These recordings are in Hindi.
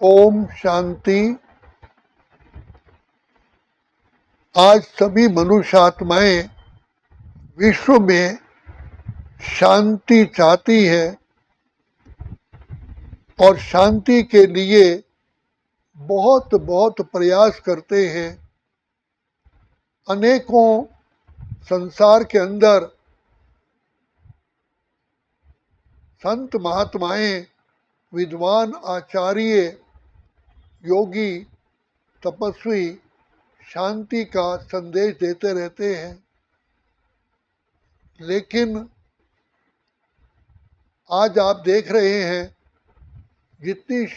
ओम शांति। आज सभी मनुष्य आत्माएं विश्व में शांति चाहती है और शांति के लिए बहुत बहुत प्रयास करते हैं। अनेकों संसार के अंदर संत महात्माएं, विद्वान, आचार्य, योगी, तपस्वी शांति का संदेश देते रहते हैं, लेकिन आज आप देख रहे हैं जितनी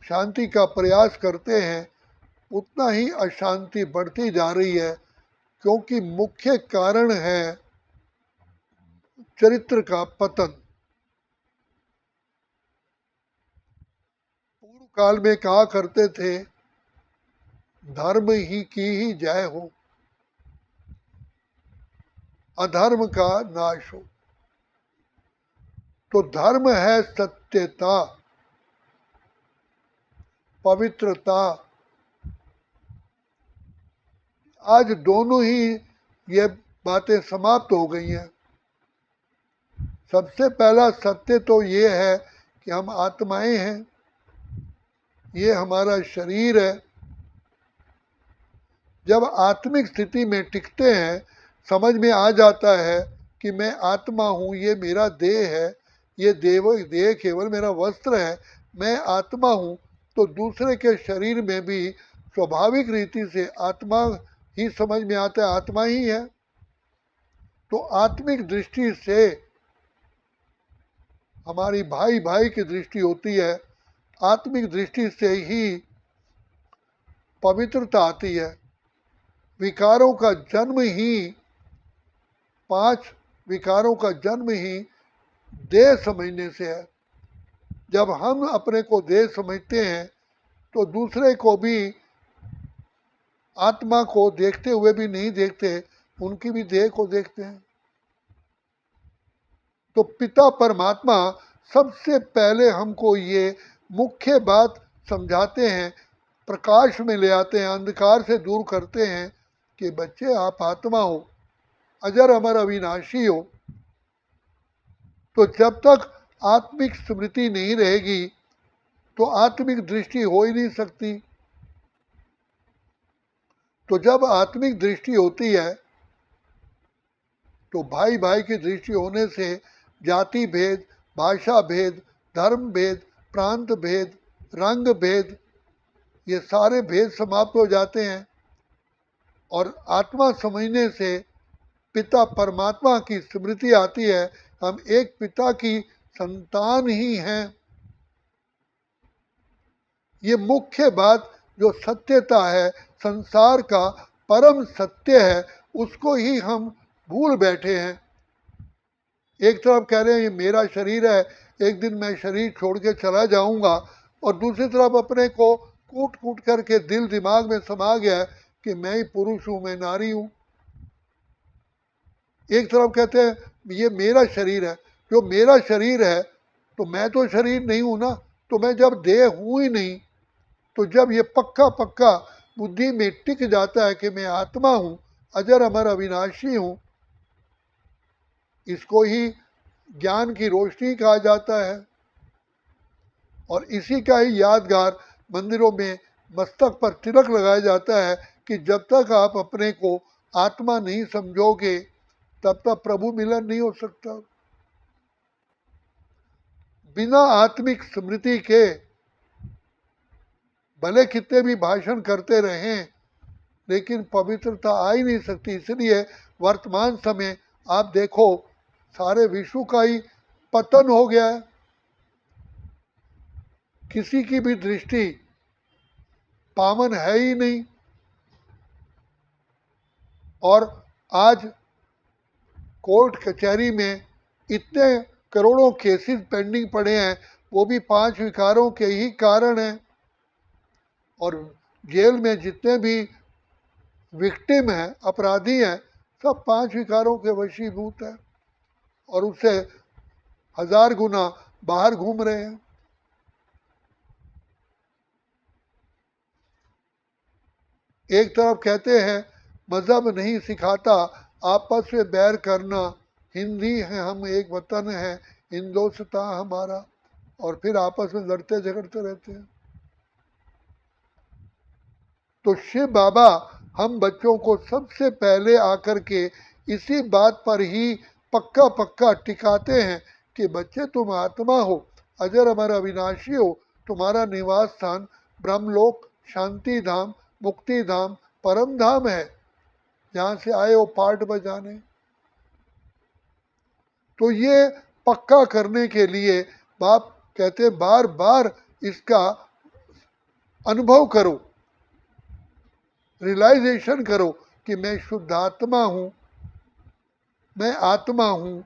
शांति का प्रयास करते हैं उतना ही अशांति बढ़ती जा रही है, क्योंकि मुख्य कारण है चरित्र का पतन। पूर्व काल में कहा करते थे धर्म ही की ही जय हो, अधर्म का नाश हो। तो धर्म है सत्यता, पवित्रता। आज दोनों ही ये बातें समाप्त हो गई हैं। सबसे पहला सत्य तो ये है कि हम आत्माएं हैं, ये हमारा शरीर है। जब आत्मिक स्थिति में टिकते हैं, समझ में आ जाता है कि मैं आत्मा हूँ, ये मेरा देह है, ये देह केवल मेरा वस्त्र है, मैं आत्मा हूँ, तो दूसरे के शरीर में भी स्वाभाविक रीति से आत्मा ही समझ में आता है, आत्मा ही है। तो आत्मिक दृष्टि से हमारी भाई भाई की दृष्टि होती है, आत्मिक दृष्टि से ही पवित्रता आती है। विकारों का जन्म ही 5 विकारों का जन्म ही देह समझने से है। जब हम अपने को देह समझते हैं तो दूसरे को भी, आत्मा को देखते हुए भी नहीं देखते, उनकी भी देह को देखते हैं। तो पिता परमात्मा सबसे पहले हमको ये मुख्य बात समझाते हैं, प्रकाश में ले आते हैं, अंधकार से दूर करते हैं कि बच्चे आप आत्मा हो, अजर अमर अविनाशी हो। तो जब तक आत्मिक स्मृति नहीं रहेगी तो आत्मिक दृष्टि हो ही नहीं सकती। तो जब आत्मिक दृष्टि होती है तो भाई भाई की दृष्टि होने से जाति भेद, भाषा भेद, धर्म भेद, प्रांत भेद, रंग भेद, ये सारे भेद समाप्त हो जाते हैं। और आत्मा समझने से पिता परमात्मा की स्मृति आती है, हम एक पिता की संतान ही हैं। ये मुख्य बात जो सत्यता है, संसार का परम सत्य है, उसको ही हम भूल बैठे हैं। एक तरफ कह रहे हैं ये मेरा शरीर है, एक दिन मैं शरीर छोड़ के चला जाऊंगा, और दूसरी तरफ अपने को कूट कूट करके दिल दिमाग में समा गया है कि मैं ही पुरुष हूँ, मैं नारी हूँ। एक तरफ कहते हैं ये मेरा शरीर है, जो मेरा शरीर है तो मैं तो शरीर नहीं हूँ ना, तो मैं जब देह हूँ ही नहीं, तो जब ये पक्का पक्का बुद्धि में टिक जाता है कि मैं आत्मा हूँ, अजर अमर अविनाशी हूँ, इसको ही ज्ञान की रोशनी कहा जाता है। और इसी का ही यादगार मंदिरों में मस्तक पर तिलक लगाया जाता है कि जब तक आप अपने को आत्मा नहीं समझोगे तब तक प्रभु मिलन नहीं हो सकता। बिना आत्मिक स्मृति के भले कितने भी भाषण करते रहें, लेकिन पवित्रता आ ही नहीं सकती। इसलिए वर्तमान समय आप देखो सारे विश्व का ही पतन हो गया है। किसी की भी दृष्टि पावन है ही नहीं। और आज कोर्ट कचहरी में इतने करोड़ों केसेस पेंडिंग पड़े हैं, वो भी 5 विकारों के ही कारण हैं। और जेल में जितने भी विक्टिम हैं, अपराधी हैं, सब 5 विकारों के वशीभूत हैं और उससे 1000 गुना बाहर घूम रहे हैं। एक तरफ कहते हैं मज़हब नहीं सिखाता आपस में बैर करना, हिंदी है हम एक वतन है हिंदोस्तां हमारा, और फिर आपस में लड़ते झगड़ते रहते हैं। तो शिव बाबा हम बच्चों को सबसे पहले आकर के इसी बात पर ही पक्का पक्का टिकाते हैं कि बच्चे तुम आत्मा हो, अजर अमर अविनाशी हो, तुम्हारा निवास स्थान ब्रह्मलोक, शांति धाम, मुक्ति धाम, परम धाम है, जहाँ से आए हो पाठ बजाने। तो ये पक्का करने के लिए बाप कहते बार बार इसका अनुभव करो, रियलाइजेशन करो कि मैं शुद्धात्मा हूँ, मैं आत्मा हूँ,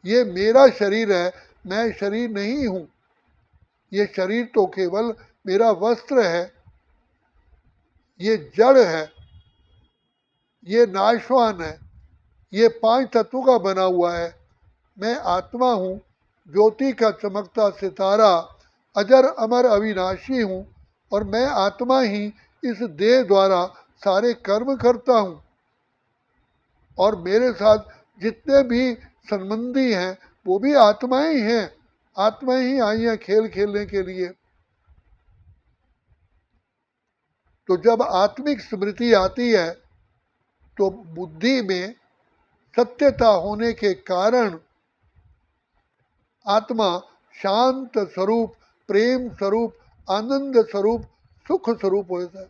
ये मेरा शरीर है, मैं शरीर नहीं हूँ, ये शरीर तो केवल मेरा वस्त्र है, ये जड़ है, ये नाशवान है, ये 5 तत्वों का बना हुआ है। मैं आत्मा हूँ, ज्योति का चमकता सितारा, अजर अमर अविनाशी हूँ, और मैं आत्मा ही इस देह द्वारा सारे कर्म करता हूँ, और मेरे साथ जितने भी संबंधी हैं वो भी आत्माएं ही हैं, आत्माएं ही आई हैं खेल खेलने के लिए। तो जब आत्मिक स्मृति आती है तो बुद्धि में सत्यता होने के कारण आत्मा शांत स्वरूप, प्रेम स्वरूप, आनंद स्वरूप, सुख स्वरूप होता है।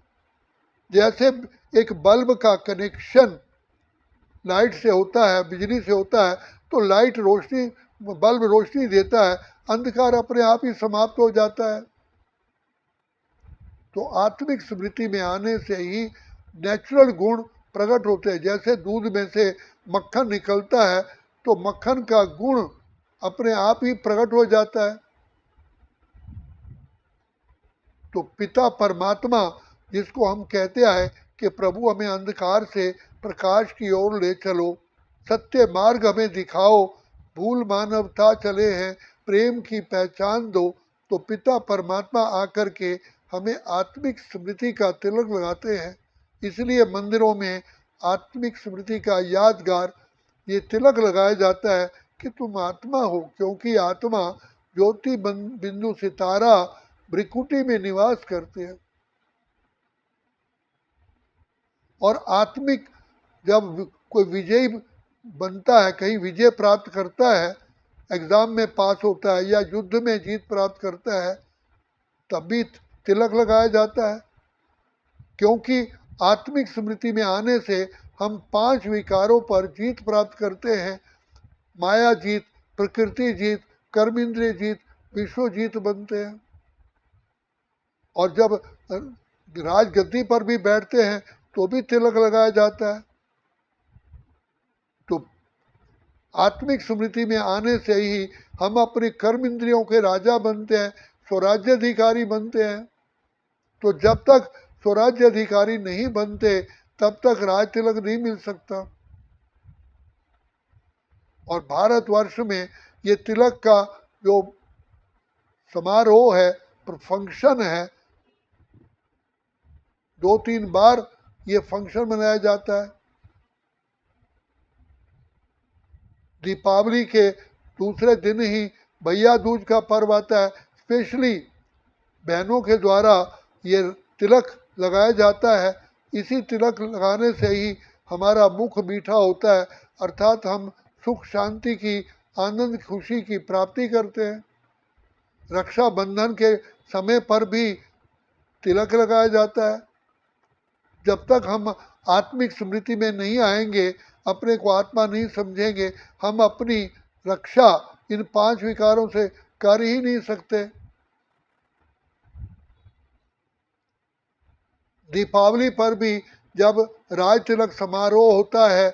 जैसे एक बल्ब का कनेक्शन लाइट से होता है, बिजली से होता है, तो लाइट रोशनी, बल्ब रोशनी देता है, अंधकार अपने आप ही समाप्त हो जाता है। तो आत्मिक स्मृति में आने से ही नेचुरल गुण प्रकट होते हैं। जैसे दूध में से मक्खन निकलता है तो मक्खन का गुण अपने आप ही प्रकट हो जाता है। तो पिता परमात्मा जिसको हम कहते हैं कि प्रभु हमें अंधकार से प्रकाश की ओर ले चलो, सत्य मार्ग हमें दिखाओ, भूल मानवता चले हैं, प्रेम की पहचान दो, तो पिता परमात्मा आकर के हमें आत्मिक स्मृति का तिलक लगाते हैं। इसलिए मंदिरों में आत्मिक स्मृति का यादगार ये तिलक लगाया जाता है कि तुम आत्मा हो, क्योंकि आत्मा ज्योति बिंदु सितारा भ्रिकुटी में निवास करते हैं। और आत्मिक जब कोई विजयी बनता है, कहीं विजय प्राप्त करता है, एग्जाम में पास होता है या युद्ध में जीत प्राप्त करता है, तब भी तिलक लगाया जाता है। क्योंकि आत्मिक स्मृति में आने से हम 5 विकारों पर जीत प्राप्त करते हैं। माया जीत, प्रकृति जीत, कर्म इंद्रिय जीत, विश्व जीत बनते हैं। और जब राजगद्दी पर भी बैठते हैं तो भी तिलक लगाया जाता है। तो आत्मिक स्मृति में आने से ही हम अपनी कर्म इंद्रियों के राजा बनते हैं, स्वराज्य अधिकारी बनते हैं। तो जब तक स्वराज्य अधिकारी नहीं बनते तब तक राज तिलक नहीं मिल सकता। और भारतवर्ष में ये तिलक का जो समारोह है, फंक्शन है, 2-3 बार ये फंक्शन मनाया जाता है। दीपावली के दूसरे दिन ही भैया दूज का पर्व आता है। स्पेशली बहनों के द्वारा ये तिलक लगाया जाता है। इसी तिलक लगाने से ही हमारा मुख मीठा होता है, अर्थात हम सुख शांति की, आनंद खुशी की प्राप्ति करते हैं। रक्षाबंधन के समय पर भी तिलक लगाया जाता है। जब तक हम आत्मिक स्मृति में नहीं आएंगे, अपने को आत्मा नहीं समझेंगे, हम अपनी रक्षा इन 5 विकारों से कर ही नहीं सकते। दीपावली पर भी जब राज तिलक समारोह होता है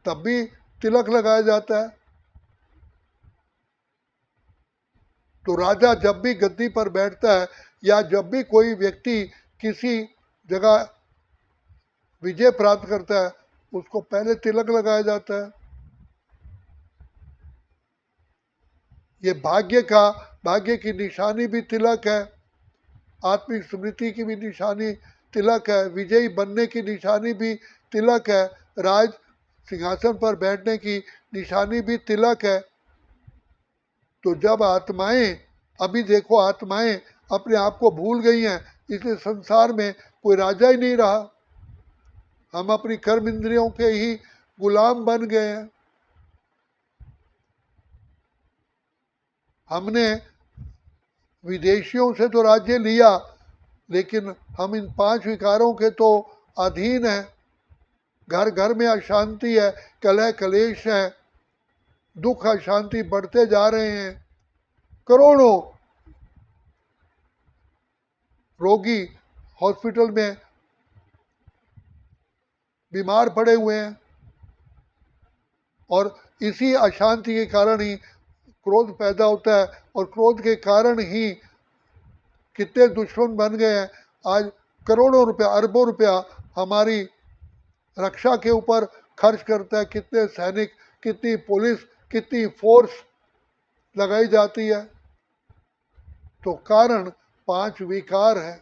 तब भी तिलक लगाया जाता है। तो राजा जब भी गद्दी पर बैठता है या जब भी कोई व्यक्ति किसी जगह विजय प्राप्त करता है, उसको पहले तिलक लगाया जाता है। ये भाग्य की निशानी भी तिलक है, आत्मिक स्मृति की भी निशानी तिलक है, विजयी बनने की निशानी भी तिलक है, राज सिंहासन पर बैठने की निशानी भी तिलक है। तो जब आत्माएं, अभी देखो आत्माएं अपने आप को भूल गई हैं, इसलिए संसार में कोई राजा ही नहीं रहा, हम अपनी कर्म इंद्रियों के ही गुलाम बन गए हैं। हमने विदेशियों से तो राज्य लिया, लेकिन हम इन 5 विकारों के तो अधीन हैं। घर घर में अशांति है, कलह कलेश है, दुख अशांति बढ़ते जा रहे हैं। करोड़ों रोगी हॉस्पिटल में बीमार पड़े हुए हैं, और इसी अशांति के कारण ही क्रोध पैदा होता है, और क्रोध के कारण ही कितने दुश्मन बन गए हैं। आज करोड़ों रुपया, अरबों रुपया हमारी रक्षा के ऊपर खर्च करता है, कितने सैनिक, कितनी पुलिस, कितनी फोर्स लगाई जाती है। तो कारण 5 विकार है,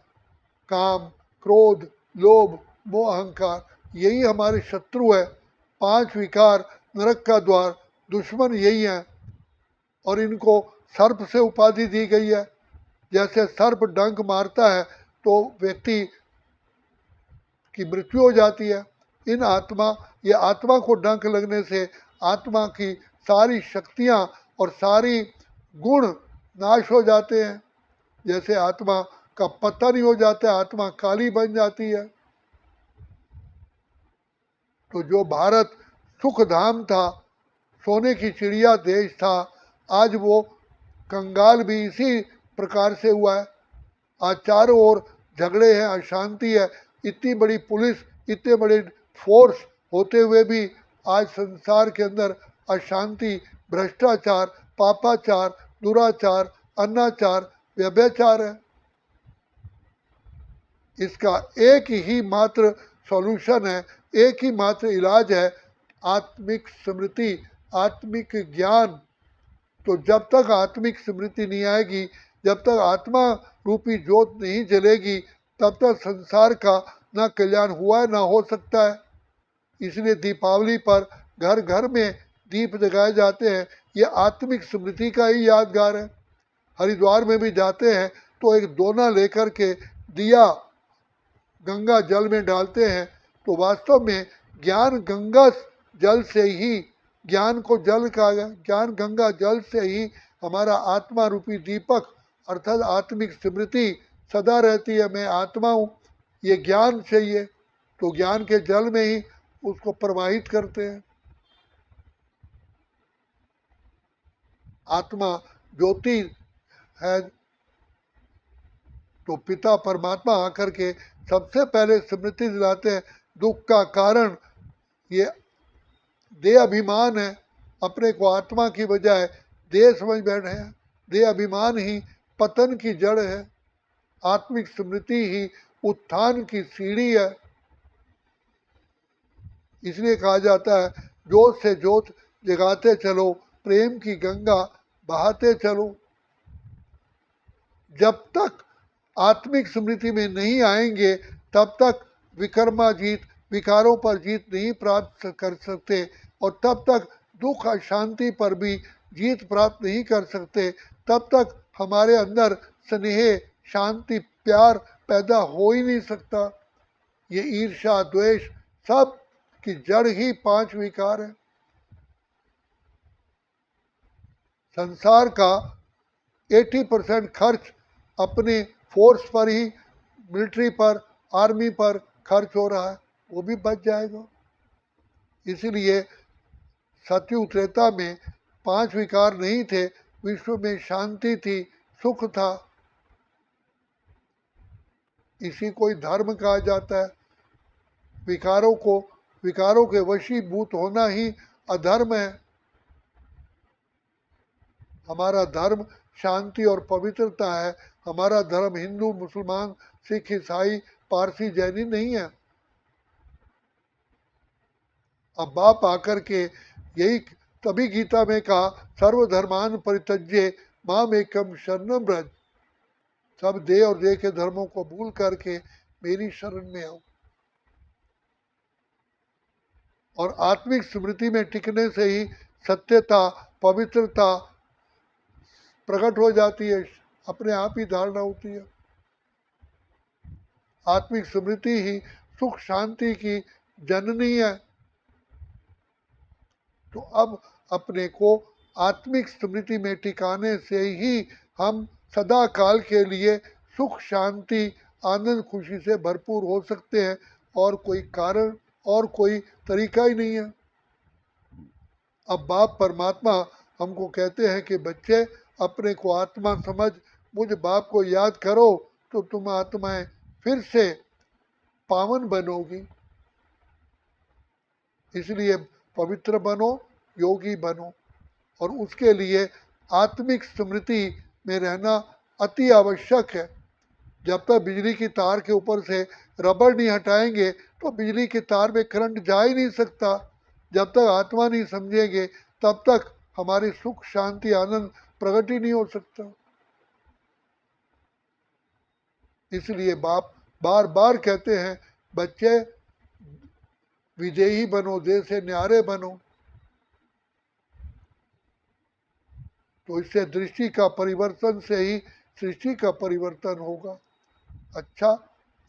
काम, क्रोध, लोभ, मोह, अहंकार, यही हमारे शत्रु है। 5 विकार नरक का द्वार, दुश्मन यही है, और इनको सर्प से उपाधि दी गई है। जैसे सर्प डंक मारता है तो व्यक्ति की मृत्यु हो जाती है, इन ये आत्मा को डंक लगने से आत्मा की सारी शक्तियां और सारी गुण नाश हो जाते हैं। जैसे आत्मा का पतन ही हो जाता है, आत्मा काली बन जाती है। तो जो भारत सुख धाम था, सोने की चिड़िया देश था, आज वो कंगाल भी इसी प्रकार से हुआ है। आज चारों ओर झगड़े हैं, अशांति है, इतनी बड़ी पुलिस, इतने बड़े फोर्स होते हुए भी आज संसार के अंदर अशांति, भ्रष्टाचार, पापाचार, दुराचार, अनाचार, व्यभिचार है। इसका एक ही मात्र सॉल्यूशन है, एक ही मात्र इलाज है, आत्मिक स्मृति, आत्मिक ज्ञान। तो जब तक आत्मिक स्मृति नहीं आएगी, जब तक आत्मा रूपी ज्योत नहीं जलेगी, तब तक संसार का ना कल्याण हुआ है, ना हो सकता है। इसलिए दीपावली पर घर घर में दीप जगाए जाते हैं, ये आत्मिक स्मृति का ही यादगार है। हरिद्वार में भी जाते हैं तो एक दोना लेकर के दिया गंगा जल में डालते हैं, तो वास्तव में ज्ञान गंगा जल से ही, ज्ञान को जल कहा गया, ज्ञान गंगा जल से ही हमारा आत्मा रूपी दीपक अर्थात आत्मिक स्मृति सदा रहती है। मैं आत्मा हूँ, ये ज्ञान चाहिए, तो ज्ञान के जल में ही उसको प्रवाहित करते हैं। आत्मा ज्योति है, तो पिता परमात्मा आकर के सबसे पहले स्मृति दिलाते हैं। दुख का कारण ये देह अभिमान है, अपने को आत्मा की बजाय देह समझ बैठे हैं। देह अभिमान ही पतन की जड़ है, आत्मिक स्मृति ही उत्थान की सीढ़ी है। इसलिए कहा जाता है, जोत से जोत जगाते चलो, प्रेम की गंगा बहाते चलो। जब तक आत्मिक स्मृति में नहीं आएंगे, तब तक विकर्माजीत, विकारों पर जीत नहीं प्राप्त कर सकते, और तब तक दुख अशांति पर भी जीत प्राप्त नहीं कर सकते। तब तक हमारे अंदर स्नेह, शांति, प्यार पैदा हो ही नहीं सकता। ये ईर्ष्या, द्वेष, सब की जड़ ही 5 विकार है। संसार का 80% खर्च अपने फोर्स पर ही, मिलिट्री पर, आर्मी पर खर्च हो रहा है, वो भी बच जाएगा। इसीलिए सतयुग त्रेता में 5 विकार नहीं थे, विश्व में शांति थी, सुख था। इसी को ही धर्म कहा जाता है। विकारों के वशीभूत होना ही अधर्म है। हमारा धर्म शांति और पवित्रता है। हमारा धर्म हिंदू, मुसलमान, सिख, ईसाई, पारसी, जैनी नहीं है। अब बाप आकर के यही तभी गीता में कहा, सर्वधर्मान परित्यज्य माम एकम शरणम व्रज। सब देह और देह के धर्मों को भूल करके मेरी शरण में आओ। और आत्मिक स्मृति में टिकने से ही सत्यता, पवित्रता प्रकट हो जाती है, अपने आप ही धारणा होती है। आत्मिक स्मृति ही सुख शांति की जननी है। तो अब अपने को आत्मिक स्मृति में टिकाने से ही हम सदा काल के लिए सुख शांति आनंद खुशी से भरपूर हो सकते हैं, और कोई कारण और कोई तरीका ही नहीं है। अब बाप परमात्मा हमको कहते हैं कि बच्चे अपने को आत्मा समझ मुझ बाप को याद करो तो तुम आत्माएं फिर से पावन बनोगी। इसलिए पवित्र बनो, योगी बनो, और उसके लिए आत्मिक स्मृति में रहना अति आवश्यक है। जब तक बिजली की तार के ऊपर से रबड़ नहीं हटाएंगे तो बिजली की तार में करंट जा ही नहीं सकता। जब तक आत्मा नहीं समझेंगे तब तक हमारी सुख शांति आनंद प्रकट ही नहीं हो सकता। इसलिए बाप बार बार कहते हैं बच्चे विदेही बनो, देश से न्यारे बनो। तो इससे दृष्टि का परिवर्तन से ही सृष्टि का परिवर्तन होगा। अच्छा,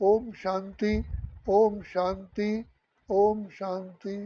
ओम शांति, ओम शांति, ओम शांति।